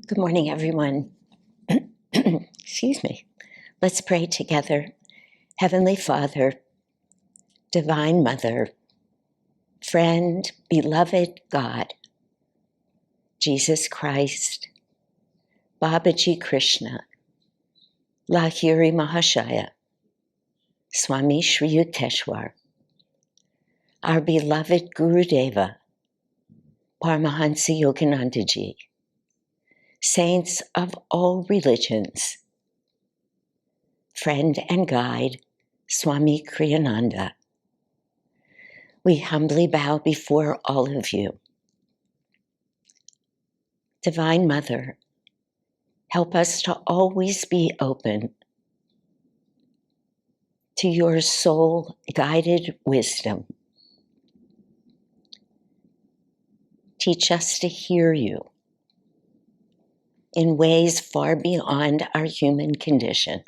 Good morning, everyone. Excuse me. Let's pray together. Heavenly Father, Divine Mother, friend, beloved God, Jesus Christ, Babaji Krishna, Lahiri Mahashaya, Swami Shri Yukteswar, our beloved Gurudeva, Paramahansa Yoganandaji, saints of all religions, friend and guide, Swami Kriyananda. We humbly bow before all of you. Divine Mother, help us to always be open to your soul-guided wisdom. Teach us to hear you in ways far beyond our human condition,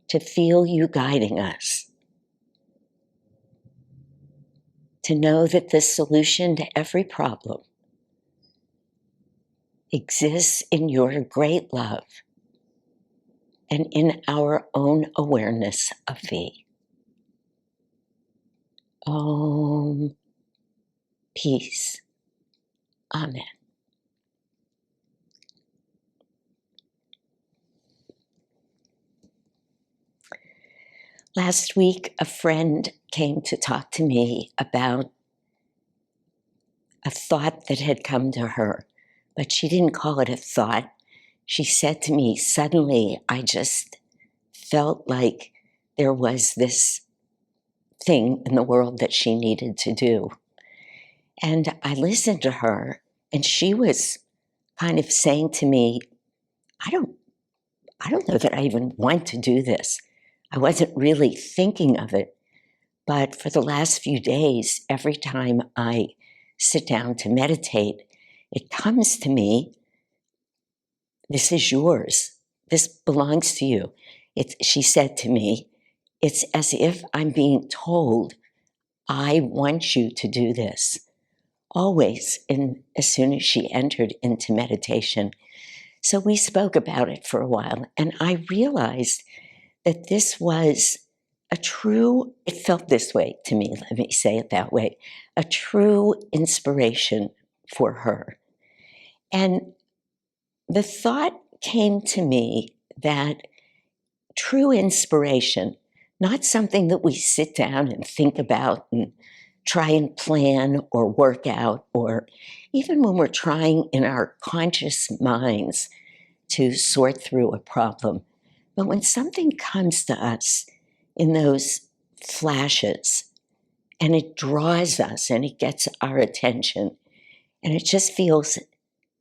to feel you guiding us, to know that the solution to every problem exists in your great love and in our own awareness of thee. Om. Peace. Amen. Last week, a friend came to talk to me about a thought that had come to her, but she didn't call it a thought. She said to me, suddenly, I just felt like there was this thing in the world that she needed to do. And I listened to her, and she was kind of saying to me, I don't know that I even want to do this. I wasn't really thinking of it. But for the last few days, every time I sit down to meditate, it comes to me, this is yours. This belongs to you. She said to me, it's as if I'm being told, I want you to do this. Always, as soon as she entered into meditation. So we spoke about it for a while, and I realized that this was it felt this way to me, let me say it that way, a true inspiration for her. And the thought came to me that true inspiration, not something that we sit down and think about and try and plan or work out, or even when we're trying in our conscious minds to sort through a problem. But when something comes to us in those flashes and it draws us and it gets our attention, and it just feels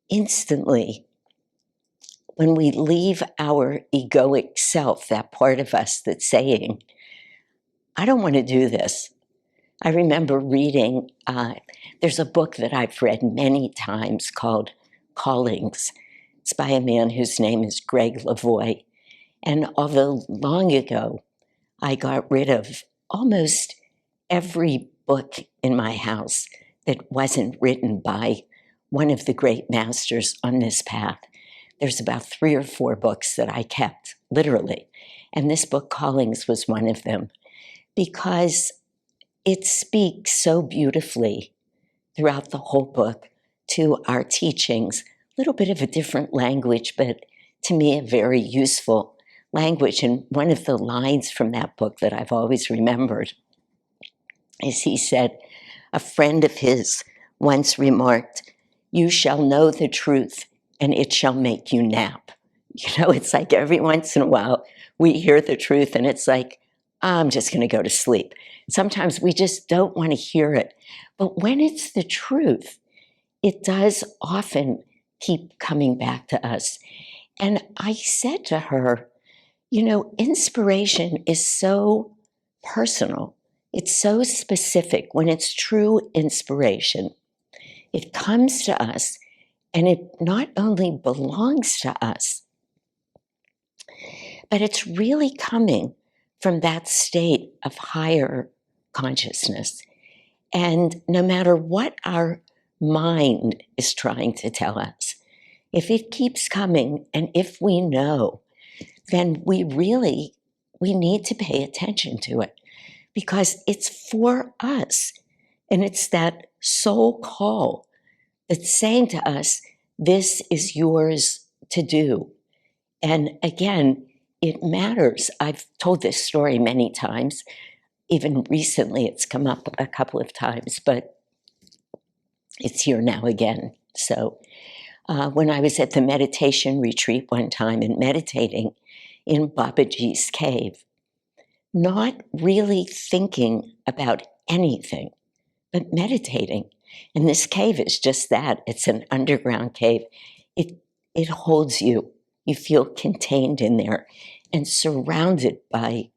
instantly, when we leave our egoic self, that part of us that's saying, I don't want to do this. I remember reading, there's a book that I've read many times called Callings. It's by a man whose name is Greg Lavoie. And although long ago I got rid of almost every book in my house that wasn't written by one of the great masters on this path, there's about 3 or 4 books that I kept, literally. And this book, Callings, was one of them, because it speaks so beautifully throughout the whole book to our teachings. A little bit of a different language, but to me a very useful language. And one of the lines from that book that I've always remembered is he said, a friend of his once remarked, you shall know the truth and it shall make you nap. You know, it's like every once in a while we hear the truth and it's like, I'm just going to go to sleep. Sometimes we just don't want to hear it. But when it's the truth, it does often keep coming back to us. And I said to her, you know, inspiration is so personal. It's so specific. When it's true inspiration, it comes to us and it not only belongs to us, but it's really coming from that state of higher consciousness. And no matter what our mind is trying to tell us, If it keeps coming, and if we know, then we need to pay attention to it, because it's for us. And it's that soul call that's saying to us, this is yours to do. And again, it matters. I've told this story many times. Even recently, it's come up a couple of times, but it's here now again. So when I was at the meditation retreat one time and meditating in Babaji's cave, not really thinking about anything, but meditating. And this cave is just that. It's an underground cave. It holds you. You feel contained in there and surrounded by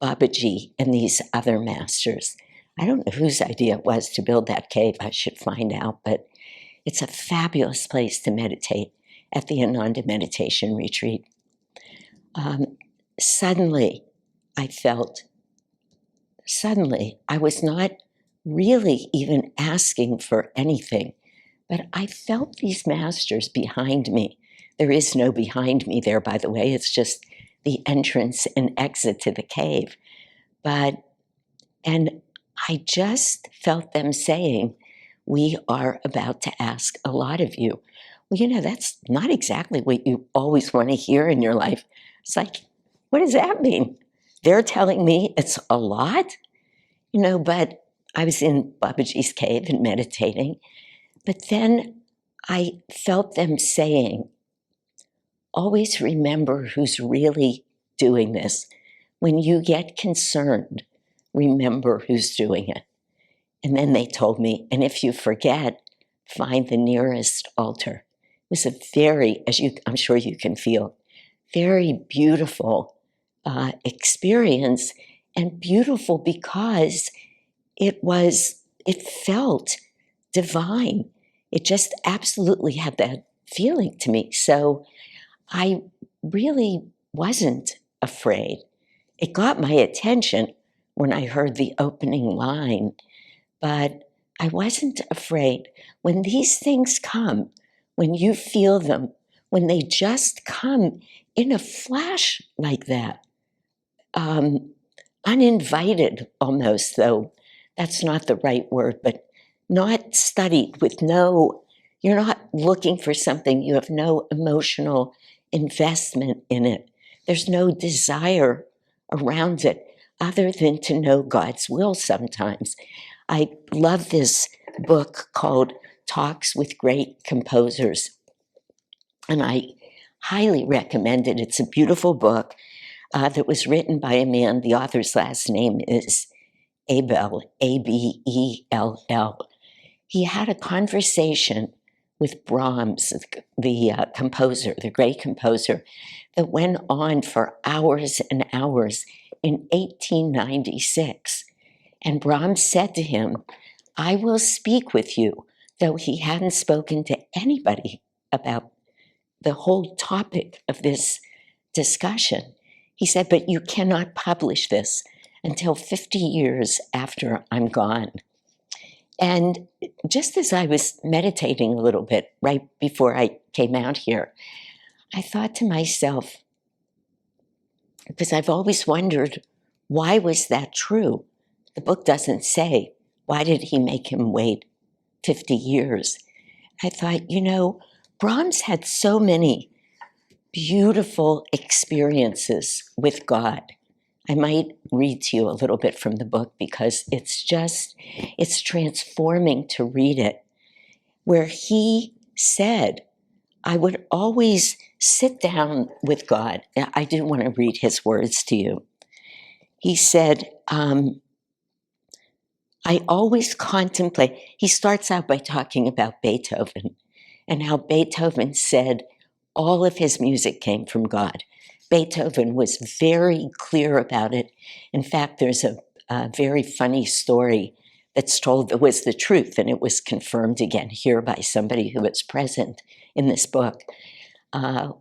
Babaji and these other masters. I don't know whose idea it was to build that cave. I should find out, but it's a fabulous place to meditate at the Ananda Meditation Retreat. Suddenly, I was not really even asking for anything, but I felt these masters behind me. There is no behind me there, by the way. It's just the entrance and exit to the cave. And I just felt them saying, we are about to ask a lot of you. Well, that's not exactly what you always want to hear in your life. It's like, what does that mean? They're telling me it's a lot? But I was in Babaji's cave and meditating. But then I felt them saying, always remember who's really doing this. When you get concerned, remember who's doing it. And then they told me, and if you forget, find the nearest altar. It was a very, I'm sure you can feel, very beautiful experience, and beautiful because it felt divine. It just absolutely had that feeling to me. So I really wasn't afraid. It got my attention when I heard the opening line, but I wasn't afraid. When these things come, when you feel them, when they just come in a flash like that, uninvited almost, though that's not the right word, but not studied, you're not looking for something, you have no emotional investment in it. There's no desire around it other than to know God's will sometimes. I love this book called Talks with Great Composers, and I highly recommend it. It's a beautiful book that was written by a man. The author's last name is Abel, Abell. He had a conversation with Brahms, the composer, the great composer, that went on for hours and hours in 1896. And Brahms said to him, I will speak with you, though he hadn't spoken to anybody about the whole topic of this discussion. He said, but you cannot publish this until 50 years after I'm gone. And just as I was meditating a little bit right before I came out here, I thought to myself, because I've always wondered, why was that true? The book doesn't say, why did he make him wait 50 years? I thought, Brahms had so many beautiful experiences with God. I might read to you a little bit from the book because it's transforming to read it, where he said, I would always sit down with God. I do want to read his words to you. He said, I always contemplate. He starts out by talking about Beethoven and how Beethoven said all of his music came from God. Beethoven was very clear about it. In fact, there's a very funny story that's told that was the truth, and it was confirmed again here by somebody who was present in this book,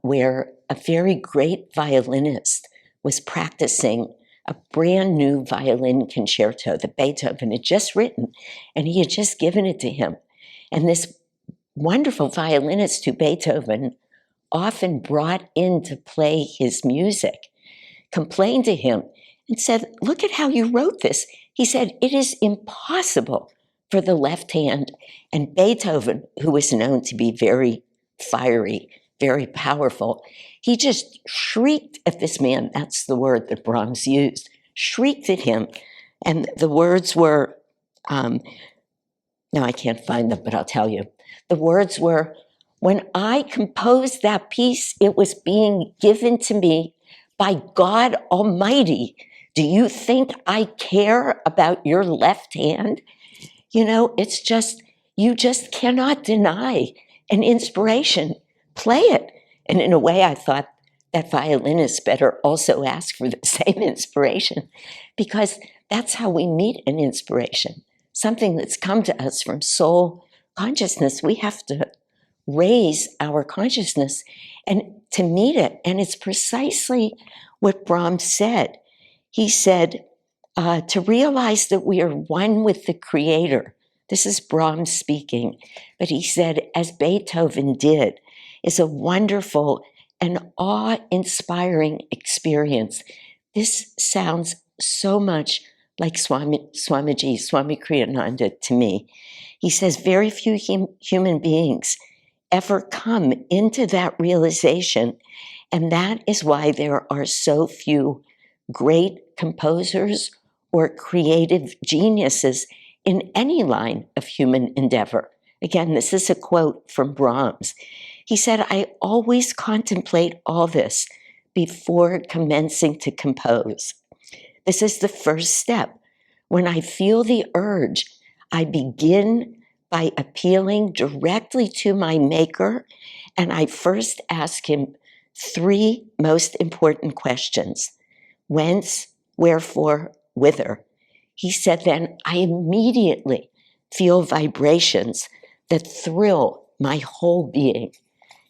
where a very great violinist was practicing a brand new violin concerto that Beethoven had just written, and he had just given it to him. And this wonderful violinists who Beethoven often brought in to play his music complained to him and said, "Look at how you wrote this." He said, "It is impossible for the left hand." And Beethoven, who was known to be very fiery, very powerful, he just shrieked at this man. That's the word that Brahms used, shrieked at him. And the words were, no, I can't find them, but I'll tell you. The words were, "When I composed that piece, it was being given to me by God Almighty. Do you think I care about your left hand?" You know, it's just, you just cannot deny an inspiration. Play it. And in a way, I thought that violinists better also ask for the same inspiration, because that's how we meet an inspiration, something that's come to us from soul consciousness. We have to raise our consciousness and to meet it. And it's precisely what Brahms said. He said, to realize that we are one with the Creator. This is Brahms speaking, but he said, as Beethoven did, is a wonderful and awe-inspiring experience. This sounds so much like Swami Kriyananda to me. He says very few human beings ever come into that realization, and that is why there are so few great composers or creative geniuses in any line of human endeavor. Again, this is a quote from Brahms. He said, "I always contemplate all this before commencing to compose. This is the first step. When I feel the urge, I begin by appealing directly to my maker, and I first ask him three most important questions: whence, wherefore, whither." He said, "Then I immediately feel vibrations that thrill my whole being."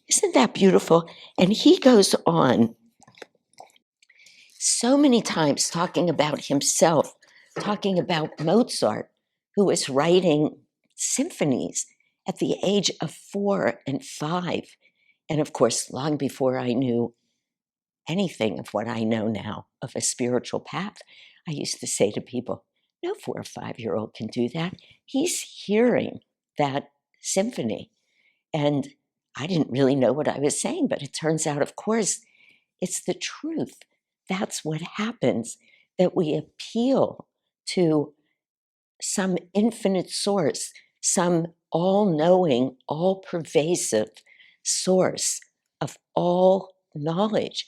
Isn't that beautiful? And he goes on so many times talking about himself, talking about Mozart, who was writing symphonies at the age of 4 and 5. And of course, long before I knew anything of what I know now of a spiritual path, I used to say to people, no 4 or 5-year-old can do that. He's hearing that symphony. And I didn't really know what I was saying, but it turns out, of course, it's the truth. That's what happens, that we appeal to some infinite source, some all-knowing, all-pervasive source of all knowledge.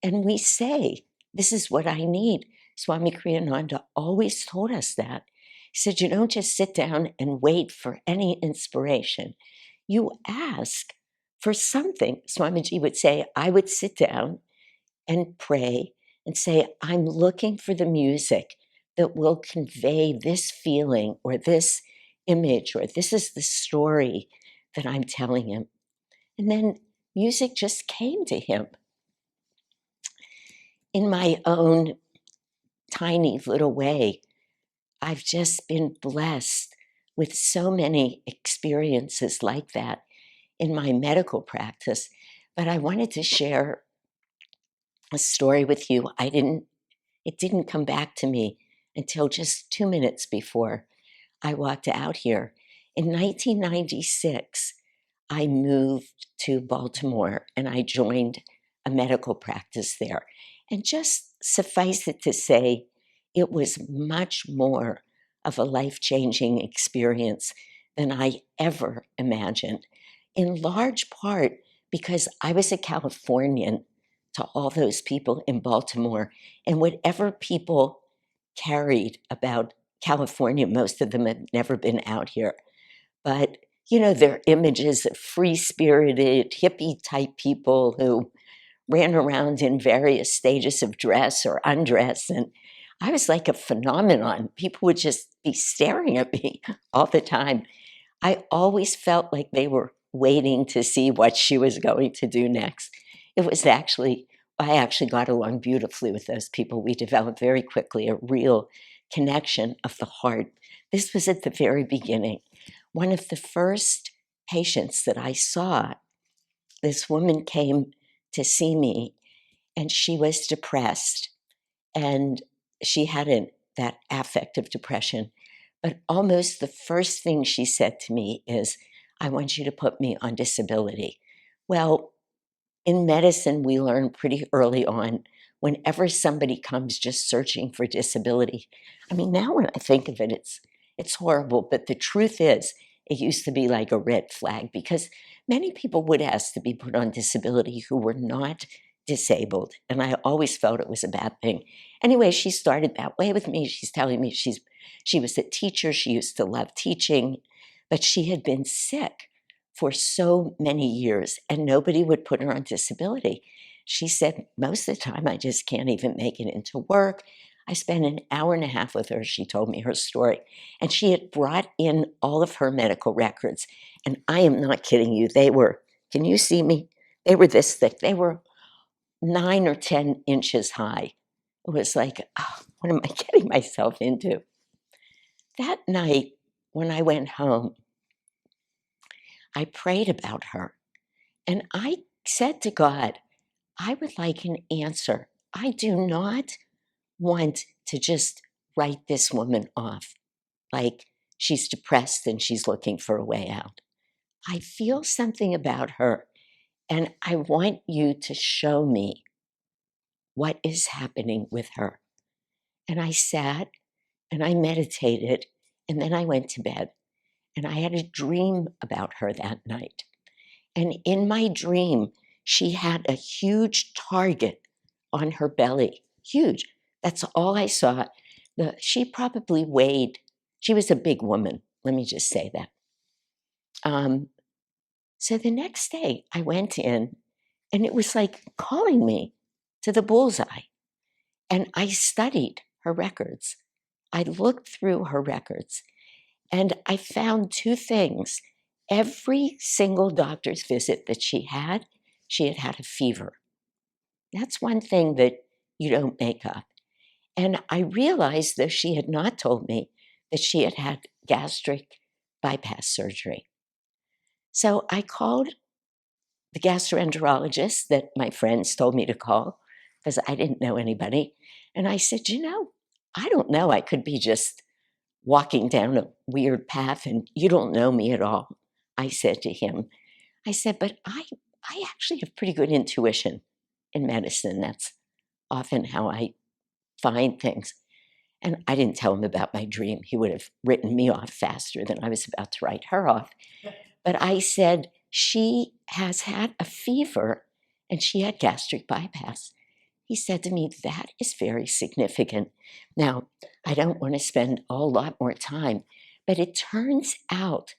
And we say, this is what I need. Swami Kriyananda always told us that. He said, you don't just sit down and wait for any inspiration. You ask for something. Swamiji would say, I would sit down and pray and say, I'm looking for the music that will convey this feeling or this image, or this is the story that I'm telling him. And then music just came to him. In my own tiny little way, I've just been blessed with so many experiences like that in my medical practice. But I wanted to share a story with you. It didn't come back to me until just 2 minutes before I walked out here. In 1996, I moved to Baltimore and I joined a medical practice there. And just suffice it to say, it was much more of a life-changing experience than I ever imagined, in large part because I was a Californian to all those people in Baltimore, and whatever people carried about California, most of them had never been out here, but their images of free-spirited, hippie-type people who ran around in various stages of dress or undress, and I was like a phenomenon. People would just be staring at me all the time. I always felt like they were waiting to see what she was going to do next. I actually got along beautifully with those people. We developed very quickly a real connection of the heart. This was at the very beginning. One of the first patients that I saw, this woman came to see me, and she was depressed, and she had that affective depression. But almost the first thing she said to me is, "I want you to put me on disability." Well, in medicine, we learn pretty early on, whenever somebody comes just searching for disability. I mean, now when I think of it, it's horrible, but the truth is, it used to be like a red flag, because many people would ask to be put on disability who were not disabled, and I always felt it was a bad thing. Anyway, she started that way with me. She's telling me she was a teacher. She used to love teaching, but she had been sick for so many years, and nobody would put her on disability. She said, "Most of the time, I just can't even make it into work." I spent an hour and a half with her. She told me her story, and she had brought in all of her medical records. And I am not kidding you. They were, can you see me? They were this thick. They were 9 or 10 inches high. It was like, oh, what am I getting myself into? That night, when I went home, I prayed about her. And I said to God, I would like an answer. I do not want to just write this woman off like she's depressed and she's looking for a way out. I feel something about her, and I want you to show me what is happening with her. And I sat and I meditated, and then I went to bed, and I had a dream about her that night. And in my dream, she had a huge target on her belly. Huge. That's all I saw. She probably weighed, she was a big woman. Let me just say that. So the next day, I went in, and it was like calling me to the bullseye. And I studied her records. I looked through her records, and I found two things. Every single doctor's visit that she had had a fever. That's one thing that you don't make up. And I realized, though she had not told me, that she had had gastric bypass surgery. So I called the gastroenterologist that my friends told me to call, because I didn't know anybody. And I said, I don't know. I could be just walking down a weird path and you don't know me at all. I said to him, but I actually have pretty good intuition in medicine. That's often how I find things. And I didn't tell him about my dream. He would have written me off faster than I was about to write her off. But I said, she has had a fever and she had gastric bypass. He said to me, that is very significant. Now, I don't want to spend a whole lot more time, but it turns out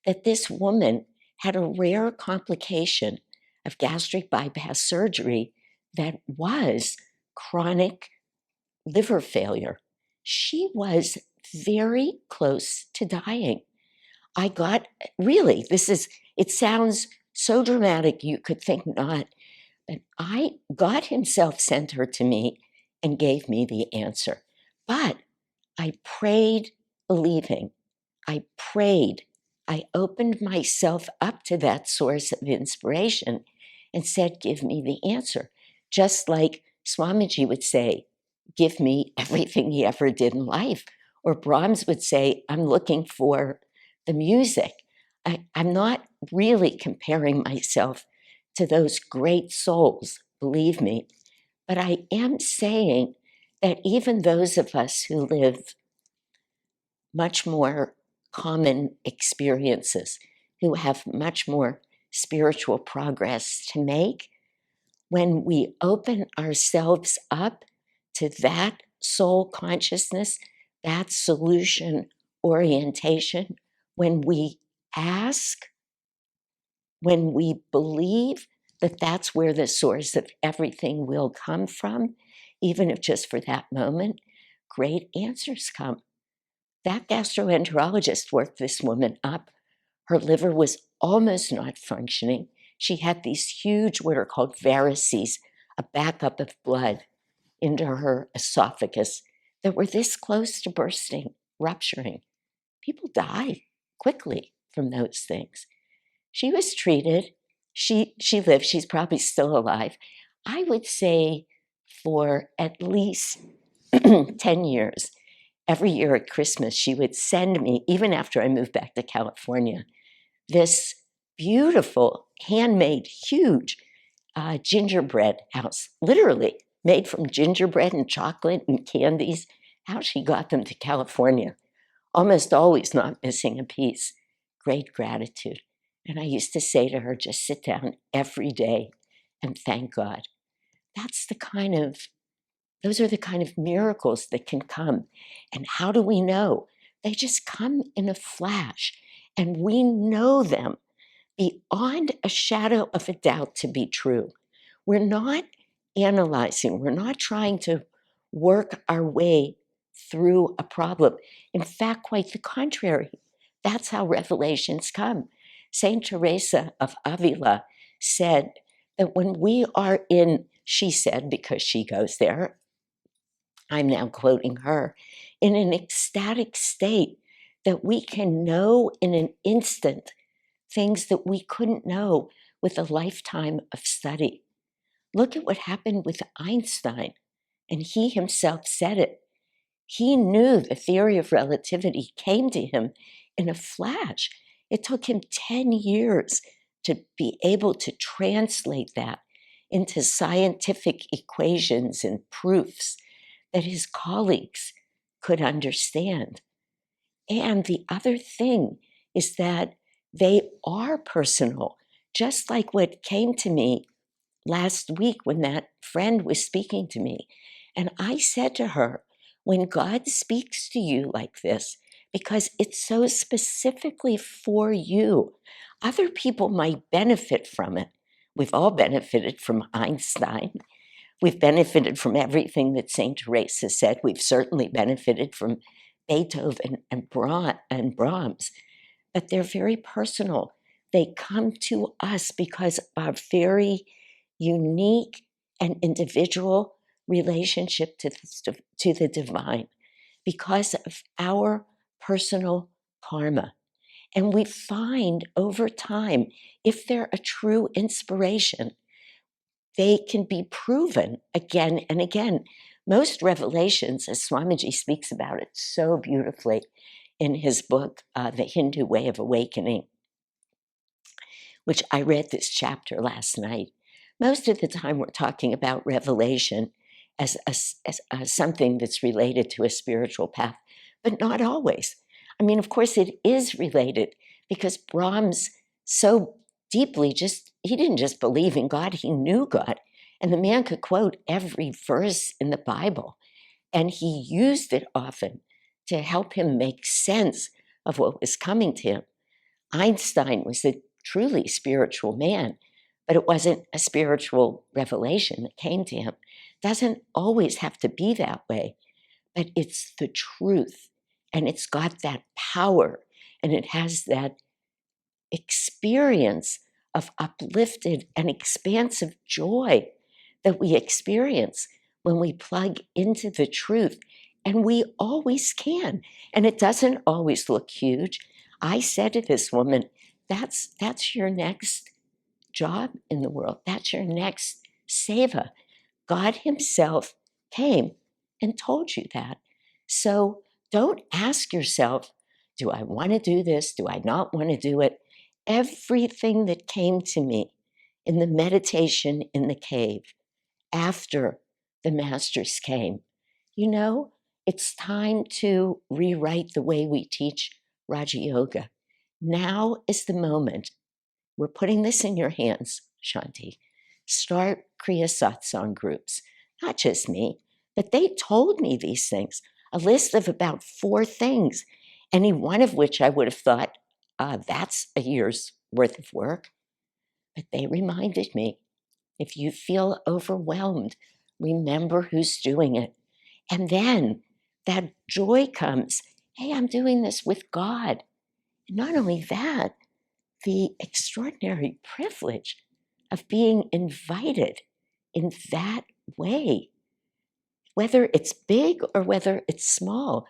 that this woman had a rare complication of gastric bypass surgery that was chronic liver failure. She was very close to dying. I got, really, it sounds so dramatic you could think not, but God himself sent her to me and gave me the answer. But I prayed believing. I prayed. I opened myself up to that source of inspiration and said, give me the answer. Just like Swamiji would say, give me everything he ever did in life. Or Brahms would say, I'm looking for the music. I'm not really comparing myself to those great souls, believe me, but I am saying that even those of us who live much more common experiences, who have much more spiritual progress to make, when we open ourselves up to that soul consciousness, that solution orientation, when we ask, when we believe that that's where the source of everything will come from, even if just for that moment, great answers come. That gastroenterologist worked this woman up. Her liver was almost not functioning. She had these huge, what are called varices, a backup of blood into her esophagus that were this close to bursting, rupturing. People die quickly from those things. She was treated. She lived. She's probably still alive. I would say for at least 10 years, every year at Christmas, she would send me, even after I moved back to California, this beautiful, handmade, huge gingerbread house, literally made from gingerbread and chocolate and candies. How she got them to California, almost always not missing a piece. Great gratitude. And I used to say to her, just sit down every day and thank God. Those are the kind of miracles that can come. And how do we know? They just come in a flash, and we know them beyond a shadow of a doubt to be true. We're not analyzing, we're not trying to work our way through a problem. In fact, quite the contrary. That's how revelations come. Saint Teresa of Avila said that when we are she said, because she goes there, I'm now quoting her, in an ecstatic state, that we can know in an instant things that we couldn't know with a lifetime of study. Look at what happened with Einstein, and he himself said it. He knew the theory of relativity came to him in a flash. It took him 10 years to be able to translate that into scientific equations and proofs that his colleagues could understand. And the other thing is that they are personal, just like what came to me last week when that friend was speaking to me. And I said to her, when God speaks to you like this, because it's so specifically for you, other people might benefit from it. We've all benefited from Einstein. We've benefited from everything that St. Teresa said. We've certainly benefited from Beethoven and Brahms, but they're very personal. They come to us because of our very unique and individual relationship to the divine, because of our personal karma. And we find over time, if they're a true inspiration, they can be proven again and again. Most revelations, as Swamiji speaks about it so beautifully in his book, The Hindu Way of Awakening, which I read this chapter last night. Most of the time we're talking about revelation as something that's related to a spiritual path, but not always. I mean, of course it is related, because Brahms so deeply he didn't just believe in God, he knew God. And the man could quote every verse in the Bible, and he used it often to help him make sense of what was coming to him. Einstein was a truly spiritual man, but it wasn't a spiritual revelation that came to him. It doesn't always have to be that way, but it's the truth, and it's got that power, and it has that experience of uplifted and expansive joy that we experience when we plug into the truth. And we always can. And it doesn't always look huge. I said to this woman, that's your next job in the world. That's your next seva. God himself came and told you that. So don't ask yourself, do I want to do this? Do I not want to do it? Everything that came to me in the meditation in the cave after the masters came, it's time to rewrite the way we teach Raja Yoga. Now is the moment. We're putting this in your hands, Shanti. Start Kriya Satsang groups. Not just me, but they told me these things, a list of about 4 things, any one of which I would have thought, that's a year's worth of work. But they reminded me, if you feel overwhelmed, remember who's doing it. And then that joy comes. Hey, I'm doing this with God. And not only that, the extraordinary privilege of being invited in that way. Whether it's big or whether it's small,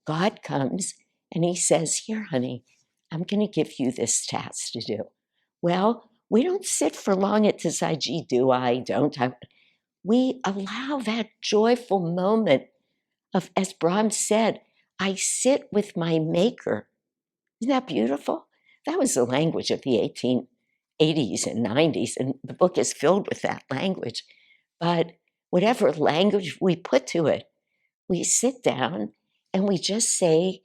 God comes and he says, here, honey, I'm going to give you this task to do. Well, we don't sit for long and decide, gee, do I, don't I? We allow that joyful moment of, as Brahms said, I sit with my maker. Isn't that beautiful? That was the language of the 1880s and 90s, and the book is filled with that language. But whatever language we put to it, we sit down and we just say,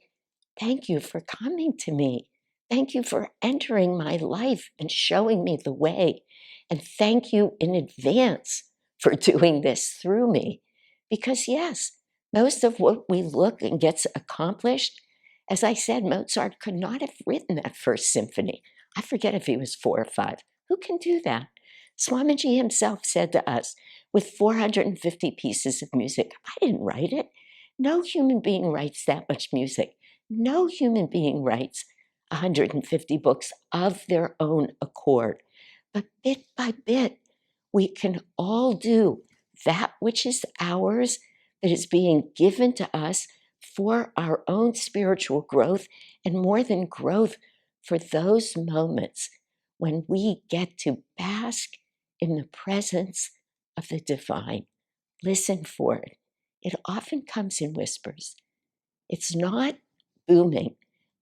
thank you for coming to me. Thank you for entering my life and showing me the way. And thank you in advance for doing this through me. Because, yes, most of what we look and gets accomplished, as I said, Mozart could not have written that first symphony. I forget if he was 4 or 5. Who can do that? Swamiji himself said to us, with 450 pieces of music, I didn't write it. No human being writes that much music. No human being writes 150 books of their own accord. But bit by bit, we can all do that which is ours, that is being given to us for our own spiritual growth, and more than growth, for those moments when we get to bask in the presence of the divine. Listen for it. It often comes in whispers. It's not booming.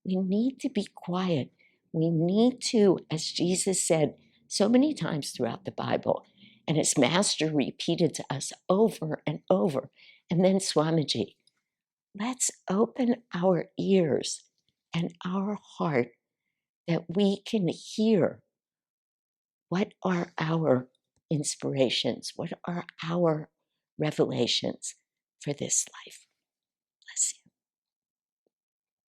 We need to be quiet. We need to, as Jesus said so many times throughout the Bible, and as Master repeated to us over and over, and then Swamiji, let's open our ears and our heart that we can hear what are our inspirations, what are our revelations for this life. Bless you.